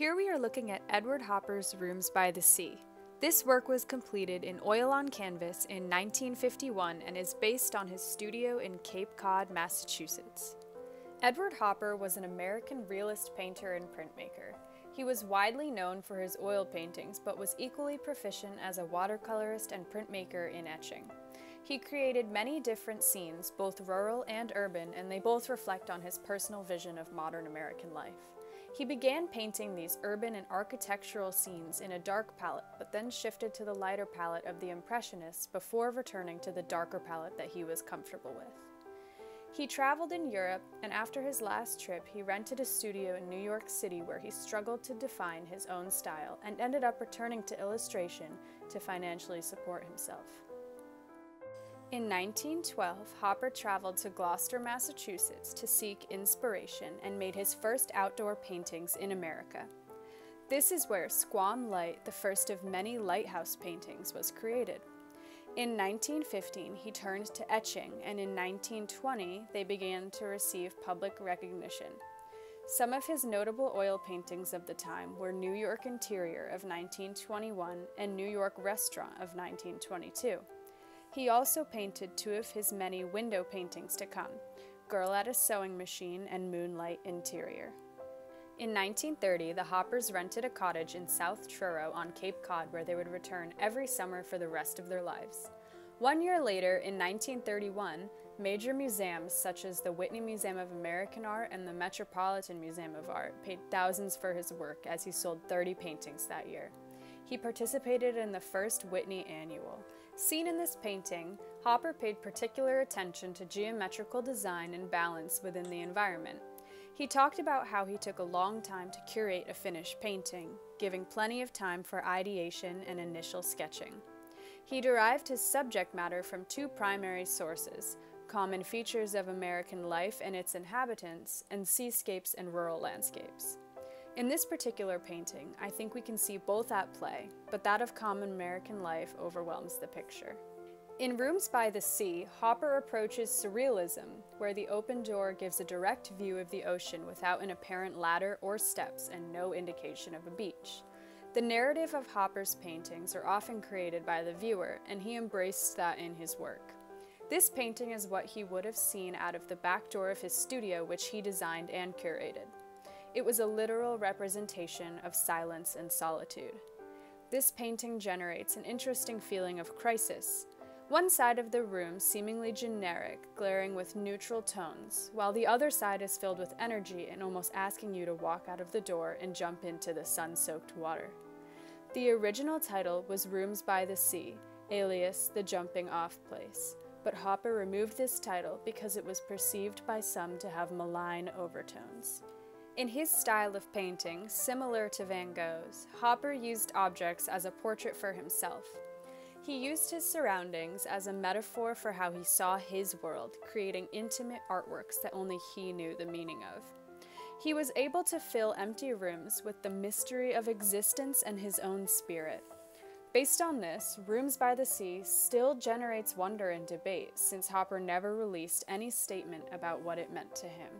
Here we are looking at Edward Hopper's Rooms by the Sea. This work was completed in oil on canvas in 1951 and is based on his studio in Cape Cod, Massachusetts. Edward Hopper was an American realist painter and printmaker. He was widely known for his oil paintings, but was equally proficient as a watercolorist and printmaker in etching. He created many different scenes, both rural and urban, and they both reflect on his personal vision of modern American life. He began painting these urban and architectural scenes in a dark palette, but then shifted to the lighter palette of the Impressionists before returning to the darker palette that he was comfortable with. He traveled in Europe, and after his last trip, he rented a studio in New York City where he struggled to define his own style and ended up returning to illustration to financially support himself. In 1912, Hopper traveled to Gloucester, Massachusetts to seek inspiration and made his first outdoor paintings in America. This is where Squam Light, the first of many lighthouse paintings, was created. In 1915, he turned to etching, and in 1920, they began to receive public recognition. Some of his notable oil paintings of the time were New York Interior of 1921 and New York Restaurant of 1922. He also painted two of his many window paintings to come, Girl at a Sewing Machine and Moonlight Interior. In 1930, the Hoppers rented a cottage in South Truro on Cape Cod where they would return every summer for the rest of their lives. 1 year later, in 1931, major museums such as the Whitney Museum of American Art and the Metropolitan Museum of Art paid thousands for his work as he sold 30 paintings that year. He participated in the first Whitney Annual. Seen in this painting, Hopper paid particular attention to geometrical design and balance within the environment. He talked about how he took a long time to curate a finished painting, giving plenty of time for ideation and initial sketching. He derived his subject matter from two primary sources: common features of American life and its inhabitants, and seascapes and rural landscapes. In this particular painting, I think we can see both at play, but that of common American life overwhelms the picture. In Rooms by the Sea, Hopper approaches surrealism, where the open door gives a direct view of the ocean without an apparent ladder or steps and no indication of a beach. The narrative of Hopper's paintings are often created by the viewer, and he embraced that in his work. This painting is what he would have seen out of the back door of his studio, which he designed and curated. It was a literal representation of silence and solitude. This painting generates an interesting feeling of crisis. One side of the room seemingly generic, glaring with neutral tones, while the other side is filled with energy and almost asking you to walk out of the door and jump into the sun-soaked water. The original title was Rooms by the Sea, alias The Jumping Off Place, but Hopper removed this title because it was perceived by some to have malign overtones. In his style of painting, similar to Van Gogh's, Hopper used objects as a portrait for himself. He used his surroundings as a metaphor for how he saw his world, creating intimate artworks that only he knew the meaning of. He was able to fill empty rooms with the mystery of existence and his own spirit. Based on this, Rooms by the Sea still generates wonder and debate, since Hopper never released any statement about what it meant to him.